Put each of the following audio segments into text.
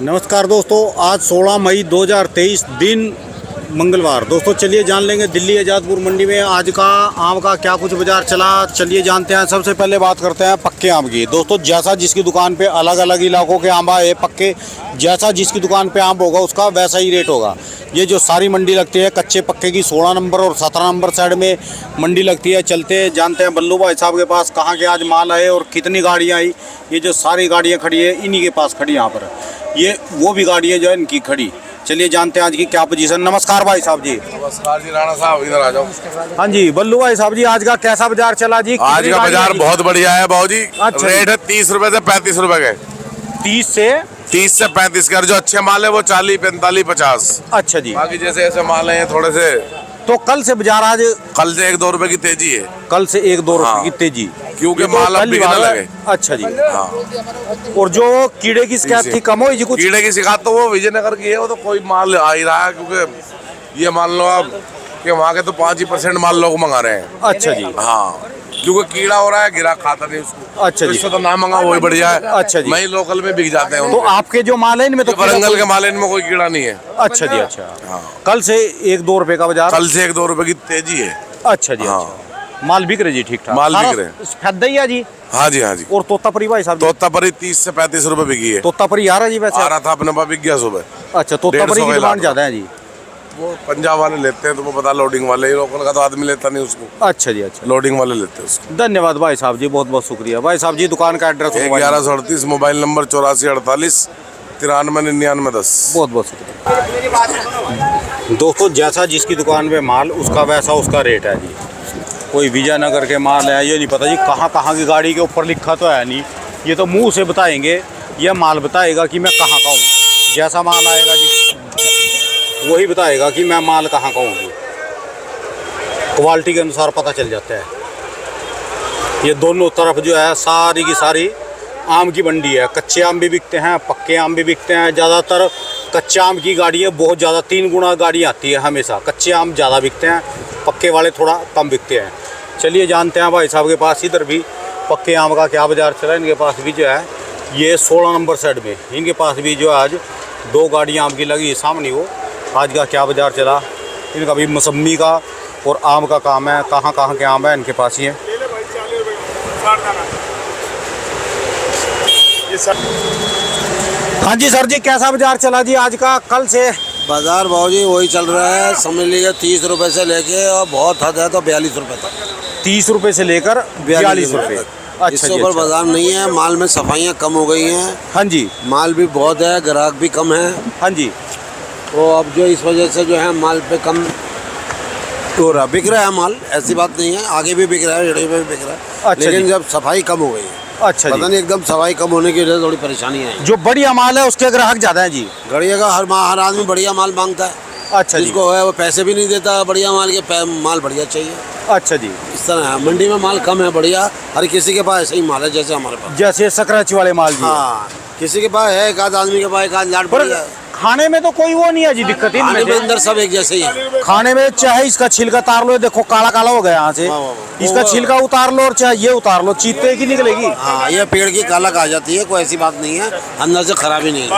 नमस्कार दोस्तों, आज 16 मई 2023 दिन मंगलवार। दोस्तों चलिए जान लेंगे दिल्ली आज़ादपुर मंडी में आज का आम का क्या कुछ बाजार चला। चलिए जानते हैं। सबसे पहले बात करते हैं पक्के आम की। दोस्तों जैसा जिसकी दुकान पे अलग अलग इलाकों के आम आए पक्के, जैसा जिसकी दुकान पे आम होगा उसका वैसा ही रेट होगा। ये जो सारी मंडी लगती है कच्चे पक्के की 16 नंबर और 17 नंबर साइड में मंडी लगती है। चलते जानते हैं बल्लू भाई साहब के पास कहाँ के आज माल आए और कितनी गाड़ियाँ आई। ये जो सारी गाड़ियाँ खड़ी है इन्हीं के पास खड़ी यहाँ पर, ये वो भी गाड़ियाँ जो है इनकी खड़ी। चलिए जानते हैं आज की क्या पोजीशन। नमस्कार भाई साहब जी। नमस्कार जी, राणा साहब इधर आ जाओ। हाँ जी बल्लू भाई साहब जी, आज का कैसा बाजार चला जी? आज का बाजार बहुत बढ़िया है भाऊ जी। अच्छा रेट है 30 रुपए से 35 रुपए के। 30 से 35 के। जो अच्छे माल है वो 40, 45, 50। अच्छा जी। बाकी जैसे ऐसे माल है थोड़े से। तो कल से बाजार आज कल से 1-2 रुपए की तेजी है। कल से 1-2 रुपए हाँ। की तेजी, क्योंकि ये तो माल अब कल ही बिकने वाला है। लगे। अच्छा जी। हाँ। और जो कीड़े की शिकायत थी कम हुई जी कुछ? कीड़े की शिकायत तो वो विजयनगर की है, वो तो कोई माल आ ही रहा है। क्योंकि ये मान लो आप कि वहाँ के तो 5% माल लोग मंगा रहे हैं। अच्छा जी। हाँ, क्योंकि कीड़ा हो रहा है, गिरा खाता नहीं उसको। अच्छा जी। इससे तो ना मंगा वही बढ़िया है। अच्छा जी। वही लोकल में बिक जाते हैं तो उनके। आपके जो माल है इनमें तो वरंगल के माल है, इनमें कोई कीड़ा नहीं है। अच्छा जी। अच्छा हाँ। कल से 1-2 रुपए का बाजार। कल से 1-2 रुपए की तेजी है। अच्छा जी। हाँ। अच्छा माल बिक रहे जी ठीक ठाक? माल बिक रहे। फैदा जी। हाँ जी, हाँ जी। और तोतापरी भाई साहब? तोतापरी 30 से 35 रुपए बिकी है। तोतापरी आ रहा जी वैसे? आ रहा था अपने पास, बिक गया सुबह। अच्छा, तोतापरी की डिमांड ज्यादा है जी? वो पंजाब वाले लेते हैं तो वो पता, लोडिंग वाले। लोकल का तो आदमी लेता नहीं उसको। अच्छा जी। अच्छा, लोडिंग वाले लेते हैं उसको। धन्यवाद भाई साहब जी, बहुत बहुत शुक्रिया। भाई साहब जी दुकान का एड्रेस? 1138, mobile number 8448 93 99 10। बहुत बहुत शुक्रिया। दोस्तों जैसा जिसकी दुकान पे माल उसका वैसा उसका रेट है जी। कोई विजयनगर के माल है, ये नहीं पता जी कहाँ कहाँ की गाड़ी के ऊपर लिखा तो है नहीं। ये तो मुंह से बताएंगे, यह माल बताएगा कि मैं कहाँ का हूँ। जैसा माल आएगा जी वही बताएगा कि मैं माल कहाँ का हूँ। क्वालिटी के अनुसार पता चल जाता है। ये दोनों तरफ जो है सारी की सारी आम की मंडी है। कच्चे आम भी बिकते हैं, पक्के आम भी बिकते हैं। ज़्यादातर कच्चे आम की गाड़ी है, बहुत ज़्यादा 3 गुना गाड़ी आती है हमेशा। कच्चे आम ज़्यादा बिकते हैं, पक्के वाले थोड़ा कम बिकते हैं। चलिए जानते हैं भाई साहब के पास इधर भी पक्के आम का क्या बाजार चला। इनके पास भी जो है ये 16 नंबर साइड में इनके पास भी जो है आज 2 गाड़ियाँ आम की लगी है सामने। वो आज का क्या बाजार चला। इनका भी मौसम्मी का और आम का काम है। कहाँ कहाँ के आम है इनके पास ही है। हाँ जी सर जी, कैसा बाजार चला जी आज का? कल से बाजार भाव जी वही चल रहा है, समझ लीजिए 30 रुपए से लेके और बहुत हद है तो 42 रुपए तक। 30 रुपए से लेकर 42 रुपए। अच्छा इससे जी। ऊपर अच्छा। बाजार नहीं है। माल में सफाइयाँ कम हो गई हैं। हाँ जी। माल भी बहुत है, ग्राहक भी कम है। हाँ जी। तो अब जो इस वजह से जो है माल पे कम हो रहा, बिक रहा है माल, ऐसी बात नहीं है। आगे भी बिक रहा है, रेडी में भी बिक रहा है। अच्छा लेकिन जी। जब सफाई कम हो गई है, अच्छा पता जी। नहीं एकदम सफाई कम होने की वजह से थोड़ी परेशानी आई। जो बढ़िया माल है उसके ग्राहक ज़्यादा है जी। गड़िया का हर आदमी बढ़िया माल मांगता है। अच्छा जी। जिसको है वो पैसे भी नहीं देता बढ़िया माल के, माल बढ़िया चाहिए। अच्छा जी। इस तरह है, मंडी में माल कम है बढ़िया। हर किसी के पास ऐसे ही माल है जैसे हमारे पास। जैसे सकराची वाले माल जी। हाँ, किसी के पास है, एक आध आदमी के पास एक आध लाट पर बढ़िया है। खाने में तो कोई वो नहीं है जी दिक्कत खाने इनमें में से। अंदर सब एक जैसे ही है। खाने में चाहे इसका छिलका उतार लो, देखो काला काला हो गया यहाँ से। वाह, वाह, वाह। इसका छिलका उतार लो और चाहे ये उतार लो, चीते की निकलेगी। हाँ, ये पेड़ की कालक आ जाती है, कोई ऐसी बात नहीं है। अंदर से खराबी नहीं है।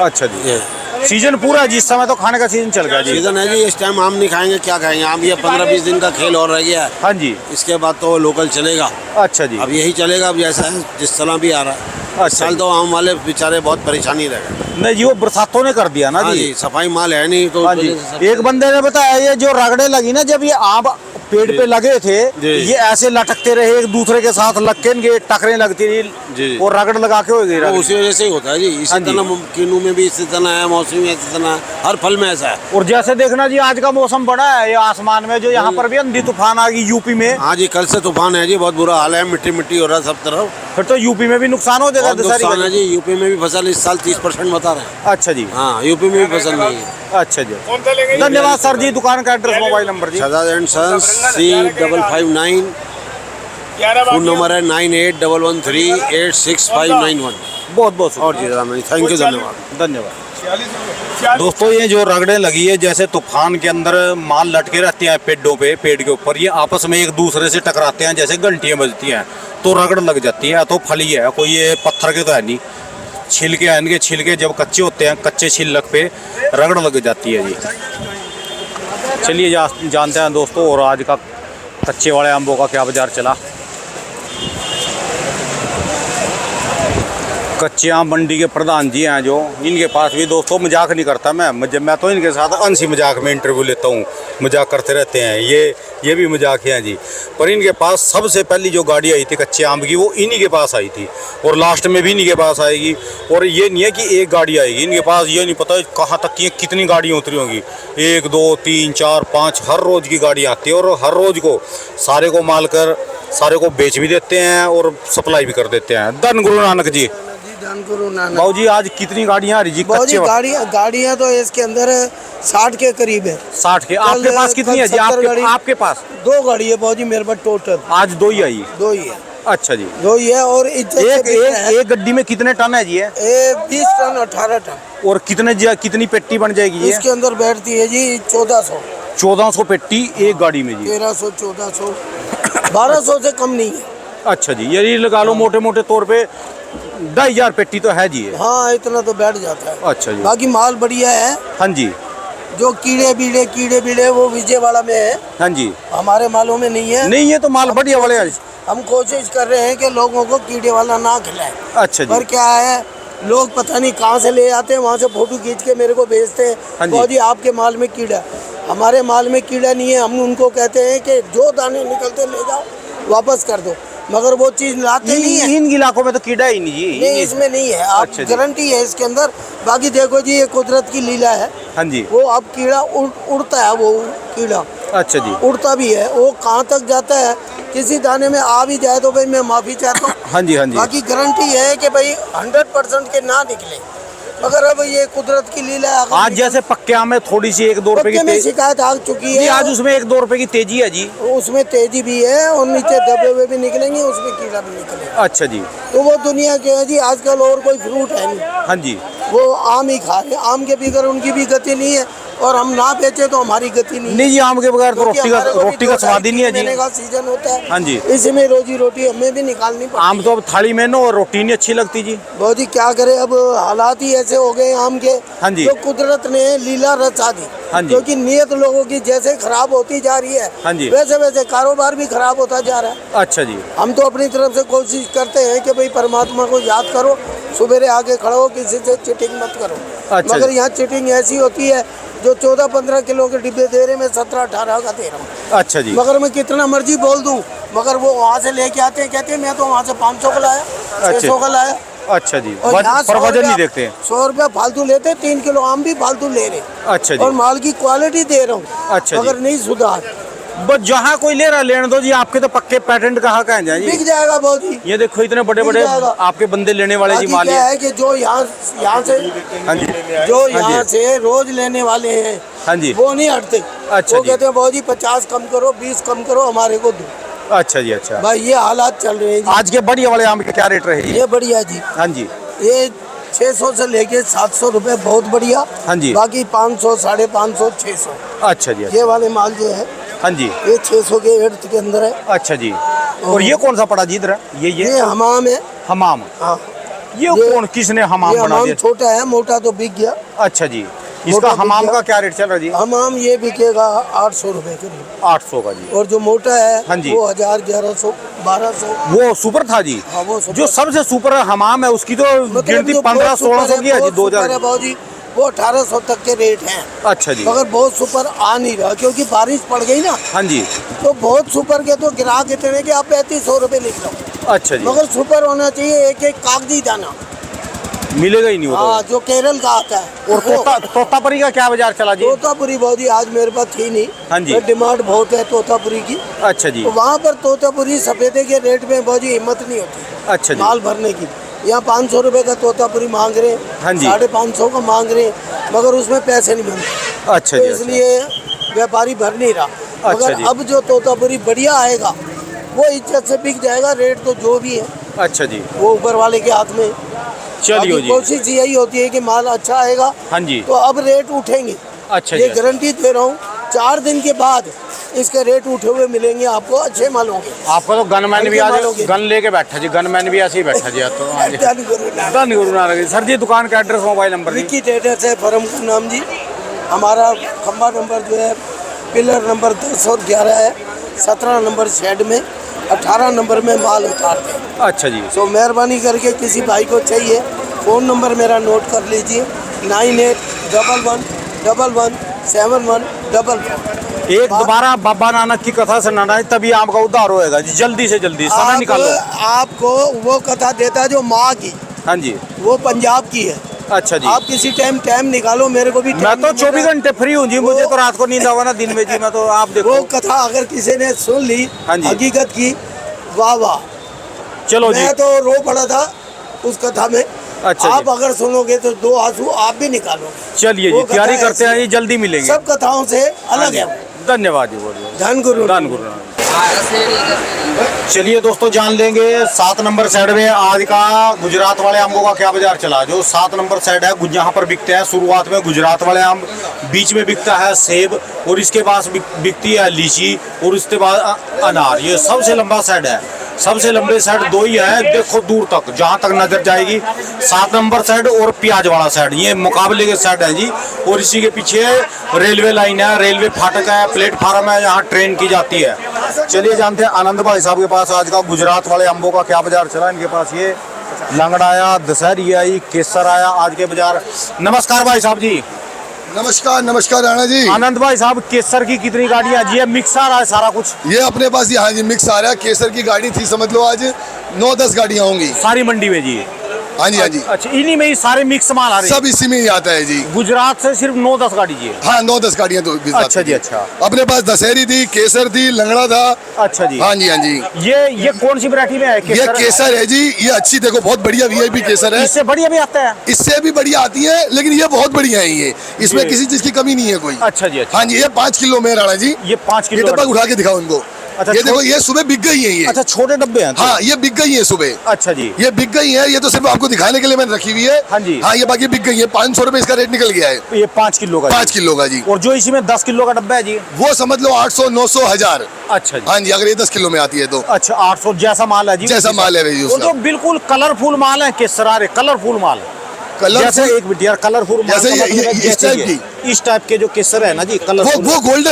अच्छा जी। ये सीजन पूरा है जी, इस समय तो खाने का सीजन चल गया जी। सीजन है जी, इस टाइम आम नहीं खाएंगे क्या खाएंगे। आम ये 15-20 दिन का खेल और रह गया है। हाँ जी। इसके बाद तो लोकल चलेगा। अच्छा जी। अब यही चलेगा, अब जैसा है जिस तरह भी आ रहा है। अच्छा इस साल जी। तो आम वाले बेचारे बहुत परेशानी रह गए। नहीं जी, वो बरसातों ने कर दिया ना हाँ जी। जी, सफाई माल है नहीं तो हाँ उस जी। वजह से सब- एक बंदे ने बताया ये जो रगड़े लगी ना, जब ये आम पेड़ पे लगे थे जी। ये ऐसे लटकते रहे एक दूसरे के साथ, लग के इनके टकरे लगती रही जी। और रगड़ लगा के हो गई तो रगड़। उसी वजह से ही होता है जी। इसी हाँ जी। तरह किन्नू में भी इसी तरह है, मौसमी में इसी तरह है, हर फल में ऐसा है। और जैसे देखना जी आज का मौसम बड़ा है, ये आसमान में जो यहाँ पर भी आंधी तूफान आ गई यूपी में। हाँ जी, कल से तूफान है जी, बहुत बुरा हाल है। मिट्टी मिट्टी हो रहा है सब तरफ। फिर तो यूपी में भी नुकसान हो जाएगा। बहुत नुकसान है जी। यूपी में भी फसल इस साल 30% बता रहे हैं। अच्छा जी। हाँ, यूपी में भी फसल नहीं है। अच्छा जी। धन्यवाद सर जी। दुकान का एड्रेस, मोबाइल नंबर जी? Sadad and sons, C559। Phone number है 9811386591। बहुत बहुत शुक्रिया। और जी राम, थैंक यू, धन्यवाद। धन्यवाद। दोस्तों ये जो रगड़े लगी है, जैसे तूफान के अंदर माल लटके रहते हैं पेड़ों पे, पेड़ के ऊपर, ये आपस में एक दूसरे से टकराते हैं, जैसे घंटियां बजती हैं तो रगड़ लग जाती है। तो फली है, कोई ये पत्थर के तो है नहीं। छिलके हैं इनके, छिलके जब कच्चे होते हैं, कच्चे छिलक पे रगड़ लग जाती है जी। चलिए जानते हैं दोस्तों और आज का कच्चे वाले आंबों का क्या बाजार चला। कच्चे आम मंडी के प्रधान जी हैं जो, इनके पास भी दोस्तों मजाक नहीं करता मैं तो इनके साथ अंशी मजाक में इंटरव्यू लेता हूँ, मजाक करते रहते हैं, ये भी मजाक हैं जी। पर इनके पास सबसे पहली जो गाड़ी आई थी कच्चे आम की वो इन्हीं के पास आई थी और लास्ट में भी इन्हीं के पास आएगी। और ये नहीं है कि एक गाड़ी आएगी, इनके पास ये नहीं पता कहाँ तक की कितनी गाड़ियाँ उतरी होंगी, 1 2 3 4 5 हर रोज़ की गाड़ी आती है और हर रोज़ को सारे को माल कर सारे को बेच भी देते हैं और सप्लाई भी कर देते हैं। धन गुरु नानक जी। बाबू जी आज कितनी गाड़ियाँ आ रही जी? कच्चे गाड़ियाँ तो इसके अंदर 60 के करीब है। 60 के। आपके पास कितनी है जी? आपके पास 2 गाड़ी है बाबू जी मेरे पास टोटल। आज 2 ही आई? 2 ही है। अच्छा जी, 2 ही है। और एक गड्डी में कितने टन है जी? 20 टन 18 टन। और कितनी पेटी बन जाएगी ये? इसके अंदर बैठती है जी 1400 पेटी एक गाड़ी में जी। 1300 1400 1200 से कम नहीं है। अच्छा जी, यही लगा लो मोटे मोटे तौर पे 2,000 पेटी तो है जी ये। हाँ इतना तो बैठ जाता है। अच्छा जी, बाकी माल बढ़िया है। हाँ जी। जो कीड़े बीड़े वो विजयवाड़ा में है। हाँ जी, हमारे मालों में नहीं है। नहीं है तो माल बढ़िया वाले। हम कोशिश कर रहे हैं कि लोगों को कीड़े वाला ना खिलाएं। अच्छा जी। पर क्या है, लोग पता नहीं कहाँ से ले आते हैं, वहाँ से फोटो खींच के मेरे को भेजते हैं। हाँ जी। तो जी आपके माल में कीड़ा, हमारे माल में कीड़ा नहीं है। हम उनको कहते हैं कि जो दाने निकलते ले जाओ वापस कर दो, मगर वो चीज़ लाते नहीं है। इन इलाकों में तो कीड़ा ही नहीं जी। नहीं इसमें नहीं है। आप अच्छा गारंटी है इसके अंदर। बाकी देखो जी ये कुदरत की लीला है। हाँ जी। वो अब कीड़ा उड़ता है, वो कीड़ा अच्छा जी, उड़ता भी है। वो कहाँ तक जाता है, किसी दाने में आ भी जाए तो भाई मैं माफ़ी चाहता हूँ। हाँ जी, हाँ जी। बाकी गारंटी है कि भाई 100% के ना निकले, मगर अब ये कुदरत की लीला है। आज जैसे पक्के आम में थोड़ी सी 1 2 रुपए की में शिकायत आ चुकी जी, है। आज उसमें 1 2 रुपए की तेजी है जी। उसमें तेजी भी है और नीचे दबे हुए भी निकलेंगे, उसमें कीड़ा भी निकलेगा। अच्छा जी। तो वो दुनिया के है जी, आजकल और कोई फ्रूट है नहीं। हाँ जी, वो आम ही खा रहे हैं। आम के बगैर उनकी भी गति नहीं है और हम ना बेचे तो हमारी गति नहीं है। नहीं जी, आम के बगैर तो रोटी का स्वाद ही नहीं है जी। महीने का सीजन होता है। हाँ जी, इसमें रोजी रोटी हमें भी निकालनी पड़ती है। आम तो अब थाली में नो और रोटी नहीं अच्छी लगती जी। बहुत ही क्या करे, अब हालात ही ऐसे हो गए आम के। हाँ जी। तो कुदरत ने लीला रचा दी। हाँ जी। क्योंकि नीयत लोगों की जैसे खराब होती जा रही है, हाँ जी, वैसे वैसे कारोबार भी खराब होता जा रहा है। अच्छा जी। हम तो अपनी तरफ से कोशिश करते हैं कि भाई परमात्मा को याद करो, सुबेरे आगे खड़ो, किसी से चिटिंग मत करो। अच्छा मगर यहाँ चिटिंग ऐसी होती है, जो 14-15 किलो के डिब्बे दे रहे, मैं 17-18 का दे रहा हूँ। अच्छा जी। मगर मैं कितना मर्जी बोल दूँ, मगर वो वहाँ से लेके आते हैं, कहते हैं मैं तो वहाँ से 500 का लाया, 600 का लाया। अच्छा जी, और यहाँ पर वजन नहीं देखते हैं। 100 रुपया फालतू लेते, 3 किलो आम भी फालतू ले रहे। अच्छा जी। और माल की क्वालिटी दे रहा हूँ। अच्छा जी। मगर नहीं सुधार। बस जहाँ कोई ले रहा लेने दो जी, आपके तो पक्के पेटेंट कहाँ जाए जी। बिक जाएगा बहुत ही। ये देखो इतने बड़े बड़े आपके बंदे लेने वाले जी माल। क्या है कि जो यहाँ से हाँ जी, जो यहाँ से रोज लेने वाले हैं, हाँ जी, वो नहीं हटते। अच्छा वो जी। कहते हैं बहुत जी 50 कम करो, 20 कम करो, हमारे को दो। अच्छा जी। अच्छा, भाई ये हालात चल रहे हैं जी। आज के बढ़िया वाले आम के क्या रेट रहे जी? ये बढ़िया जी। हाँ जी, ये 600 से लेके 700 रुपए बहुत बढ़िया। हाँ जी। बाकी 500, 550, 600। अच्छा जी। ये वाले माल जो है, हाँ जी, ये 600 के एर्थ के अंदर है। अच्छा जी। और ये कौन सा पड़ा जी इधर? ये हमाम है। हमाम। हाँ, ये कौन किसने हमाम ये बना हमाम दिया? छोटा है, मोटा तो बिक गया। अच्छा जी। इसका हमाम का क्या रेट चल रहा है जी? हमाम ये बिकेगा 800 रुपए करीब। 800 का जी। और जो मोटा है, हाँ जी, वो 1000, 1100, 1200। वो सुपर था जी। हाँ, वो सुपर। जो सबसे सुपर हमाम है उसकी तो गिनती 1500-1600 की है जी। 2000 वो 1800 तक के रेट हैं। अच्छा जी। मगर बहुत सुपर आ नहीं रहा क्योंकि बारिश पड़ गई ना। हाँ जी। तो बहुत सुपर के तो ग्राहक इतने कि आप 3500 रुपए लिख लो। अच्छा जी। मगर सुपर होना चाहिए एक एक कागजी दाना। मिलेगा ही नहीं वो हाँ, जो केरल का आता है। और तोतापुरी का क्या बाजार चला जी? तोतापुरी बहुत ही आज मेरे पास थी नहीं। हाँ जी। डिमांड बहुत है तोतापुरी की। अच्छा जी। तो वहाँ पर तोतापुरी सफेदे के रेट में बहुत ही हिम्मत नहीं होती। अच्छा जी। माल भरने की। यहाँ 500 रुपए का तोतापुरी मांग रहे हैं। हाँ जी। 550 का मांग रहे हैं, मगर उसमें पैसे नहीं बनते। अच्छा तो जी। इसलिए व्यापारी भर नहीं रहा। अच्छा मगर जी। अब जो तोतापुरी बढ़िया आएगा, वो इज्जत से बिक जाएगा। रेट तो जो भी है, अच्छा जी, वो ऊपर वाले के हाथ में। चलिए जी। कोशिश यही होती है कि माल अच्छा आएगा, हाँ जी। तो अब रेट उठेंगे। अच्छा ये जी। गारंटी दे रहा हूँ। 4 दिन के बाद इसके रेट उठे हुए मिलेंगे आपको, अच्छे माल होंगे। आपका तो गनमैन भी हल्के आज मालों के। गन लेके बैठा जी, गनमैन भी ऐसे ही बैठा जी। तो हाँ जी। धन गुरु नानक। धन गुरु नानक जी। सर जी दुकान का एड्रेस मोबाइल नंबर जी। विक्की ट्रेडर्स है फर्म का नाम जी। हमारा खंबा नंबर जो है पिलर नंबर 211 है, 17 नंबर शेड में, 18 नंबर में माल उतारते हैं। अच्छा जी। तो मेहरबानी करके किसी भाई को चाहिए, फ़ोन नंबर मेरा नोट कर लीजिए 9811117111। एक दोबारा बाबा नानक की कथा सुनाना है, तभी आपका उद्धार होएगा जी। जल्दी से जल्दी समय निकालो। आपको वो कथा देता है जो माँ की, हाँ जी। वो पंजाब की है। अच्छा जी। आप किसी टाइम निकालो, मेरे को भी मैं टाइम तो नहीं 24 मिलता। घंटे फ्री हूँ जी। मुझे तो रात को नींद आवा ना दिन में जी। मैं तो आप देखो वो कथा अगर किसी ने सुन ली हाँ जी। हकीकत की, वाह वाह। चलो जी। मैं तो रो पड़ा था उस कथा में। अच्छा आप जी। अगर सुनोगे तो 2 आंसू आप भी निकालो। चलिए वो जी, तैयारी कथा करते हैं ऐसी- जी, जल्दी मिलेंगे। सब कथाओं से हाँ अलग जी। है वो। धन्यवाद जी, बहुत बहुत धन गुरु धन गुरु नानक। चलिए दोस्तों जान लेंगे 7 नंबर साइड में आज का गुजरात वाले आमों का क्या बाजार चला। जो 7 नंबर साइड है यहाँ पर बिकते हैं शुरुआत में गुजरात वाले आम, बीच में बिकता है सेब, और इसके बाद बिकती है लीची, और उसके बाद अनार। ये सबसे लंबा साइड है। सबसे लंबे साइड 2 ही है, देखो दूर तक जहाँ तक नजर जाएगी। 7 नंबर साइड और प्याज वाला साइड, ये मुकाबले के साइड है जी। और इसी के पीछे रेलवे लाइन है, रेलवे फाटक है, प्लेटफार्म है, यहाँ ट्रेन की जाती है। चलिए जानते हैं आनंद भाई साहब के पास आज का गुजरात वाले अम्बों का क्या बाजार चला। इनके पास ये लंगड़ा आया, दशहरी आई, केसर आया आज के बाजार। नमस्कार भाई साहब जी। नमस्कार नमस्कार राणा जी। आनंद भाई साहब केसर की कितनी गाड़ियाँ जी? ये मिक्स आ रहा है सारा कुछ? ये अपने पास यहाँ जी मिक्स आ रहा है। केसर की गाड़ी थी, समझ लो आज 9-10 गाड़ियाँ होंगी सारी मंडी में जी। हाँ जी हाँ जी। अच्छा, इन्हीं में ही सारे मिक्स माल आ रहे हैं? सब इसी में ही आता है जी। गुजरात से सिर्फ 9-10 गाड़ी जी? हाँ 9-10 गाड़ियाँ तो अच्छा जी, अच्छा। अपने पास दशहरी थी, केसर थी, लंगड़ा था। अच्छा जी। हाँ जी हाँ जी। ये कौन सी वैरायटी में है ये केसर है जी। ये अच्छी, देखो बहुत बढ़िया VIP केसर है। इससे बढ़िया भी आता है? इससे भी बढ़िया आती है, लेकिन ये बहुत बढ़िया है। ये इसमें जी। किसी चीज की कमी नहीं है कोई। अच्छा जी, अच्छा। हाँ जी। ये 5 किलो में है राणा जी। ये 5 ये किलो डब्बा उठा के दिखाओ इनको। अच्छा, ये देखो, ये सुबह बिक गई है ये। अच्छा, छोटे डब्बे हैं तो? हाँ ये बिक गई है सुबह। अच्छा जी। ये बिक गई है। ये तो सिर्फ आपको दिखाने के लिए मैंने रखी हुई है। हाँ जी। हाँ ये बाकी बिक गई है। 500 रुपए इसका रेट निकल गया है। ये 5 किलो का? 5 किलो का जी। और जो इसमें 10 किलो का डब्बा है जी? वो समझ लो 800, 900, 1000। अच्छा जी। हाँ जी, अगर ये 10 किलो में आती है तो। अच्छा, 800 जैसा माल है जी? जैसा माल है भाई वो उसका। तो बिल्कुल कलरफुल माल है केसर आ रहे, कलरफुल माल। कलर जैसे एक मिनट यार, कलरफुल माल जैसे का ये- मतलब है इस जैसे टाइप ये, इस टाइप के जो केसर है ना जी, वो कलरफुल।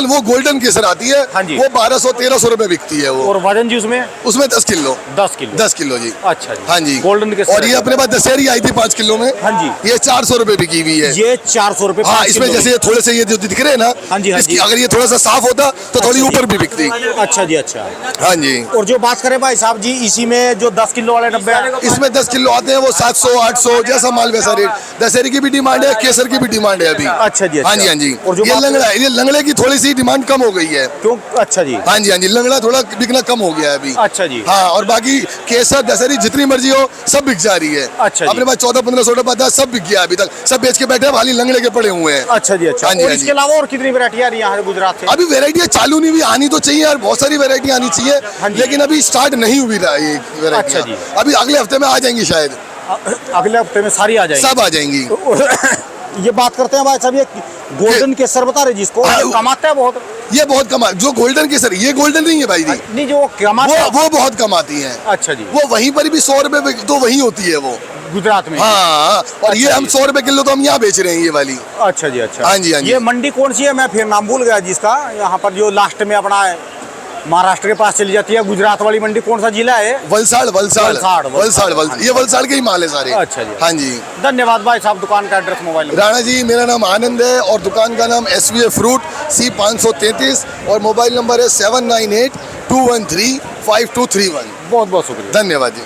वो गोल्डन केसर आती है। हाँ जी। वो 1200, 1300 रुपए बिकती है वो। और वजन जी उसमें? उसमें 10 किलो। 10 किलो? 10 किलो जी। अच्छा जी। हाँ जी। गोल्डन केसर। और ये अपने पास दशहरी आई थी 5 किलो में। हाँ जी। ये 400 रुपए बिकी हुई है। ये 400 रुपए? हाँ, इसमें जैसे ये थोड़े से ये जो दिख रहे हैं ना। हाँ जी, हाँ इसकी जी। अगर ये थोड़ा सा साफ होता तो थोड़ी अच्छा जी। ऊपर भी बिकती। अच्छा जी, अच्छा। हाँ जी। और जो बात करें भाई साहब जी, इसी में जो 10 किलो वाले डब्बे हैं? इसमें 10 किलो आते हैं, वो 700, 800 जैसा माल वैसा रेट। दशहरी की भी डिमांड है, केसर की भी डिमांड है अभी। अच्छा जी, अच्छा। हाँ जी हाँ जी। और जो ये लंगड़ा है, ये लंगड़े की थोड़ी सी डिमांड कम हो गई है। क्यों? अच्छा जी। हाँ जी हाँ जी। लंगड़ा थोड़ा बिकना कम हो गया है अभी। अच्छा जी। हाँ, और बाकी केसर दशहरी जितनी मर्जी हो सब बिक जा रही है। अच्छा जी। अपने पास 1400-1500 रुपए था, सब बिक गया अभी तक। सब बेच के बैठे हैं, खाली लंगड़े के पड़े हुए हैं। अच्छा जी, अच्छा। हाँ जी, और हाँ इसके जी। अलावा और कितनी वैरायटी आ रही है यहाँ से गुजरात से? अभी वेराइटियाँ चालू नहीं हुई, आनी तो चाहिए यार, बहुत सारी वेरायटी आनी हाँ चाहिए, जी। लेकिन अभी स्टार्ट नहीं हुई रहा ये अच्छा जी। वेराइटियाँ। अभी अगले हफ्ते में आ जाएंगी शायद। अगले हफ्ते में सारी आ जाएंगी? सब आ जाएंगी। ये बात करते हैं भाई साहब, ये गोल्डन केसर बता रहे जिसको, हाँ, ये कमाता है बहुत? ये बहुत कम, जो गोल्डन केसर, ये गोल्डन नहीं है भाई जी। नहीं, जो कमाता है। वो बहुत कम आती है। अच्छा जी। वो वहीं पर भी 100 रुपए तो वहीं होती है वो, गुजरात में? हाँ। और ये अच्छा हम जी। 100 रुपए किलो तो हम यहाँ बेच रहे हैं ये वाली। अच्छा जी, अच्छा। हाँ जी, हाँ जी। ये मंडी कौन सी है? मैं फिर नाम भूल गया जिसका, यहाँ पर जो लास्ट में अपना महाराष्ट्र के पास चली जाती है गुजरात वाली मंडी, कौन सा जिला है? वलसाड़। ये वलसाड़ के ही माल है सारे। अच्छा जी। हाँ जी। धन्यवाद भाई साहब। दुकान का address, mobile number? Rana ji, मेरा नाम आनंद है और दुकान का नाम SVA फ्रूट C 533 और मोबाइल नंबर है 798-213-5231। बहुत बहुत शुक्रिया। धन्यवाद जी।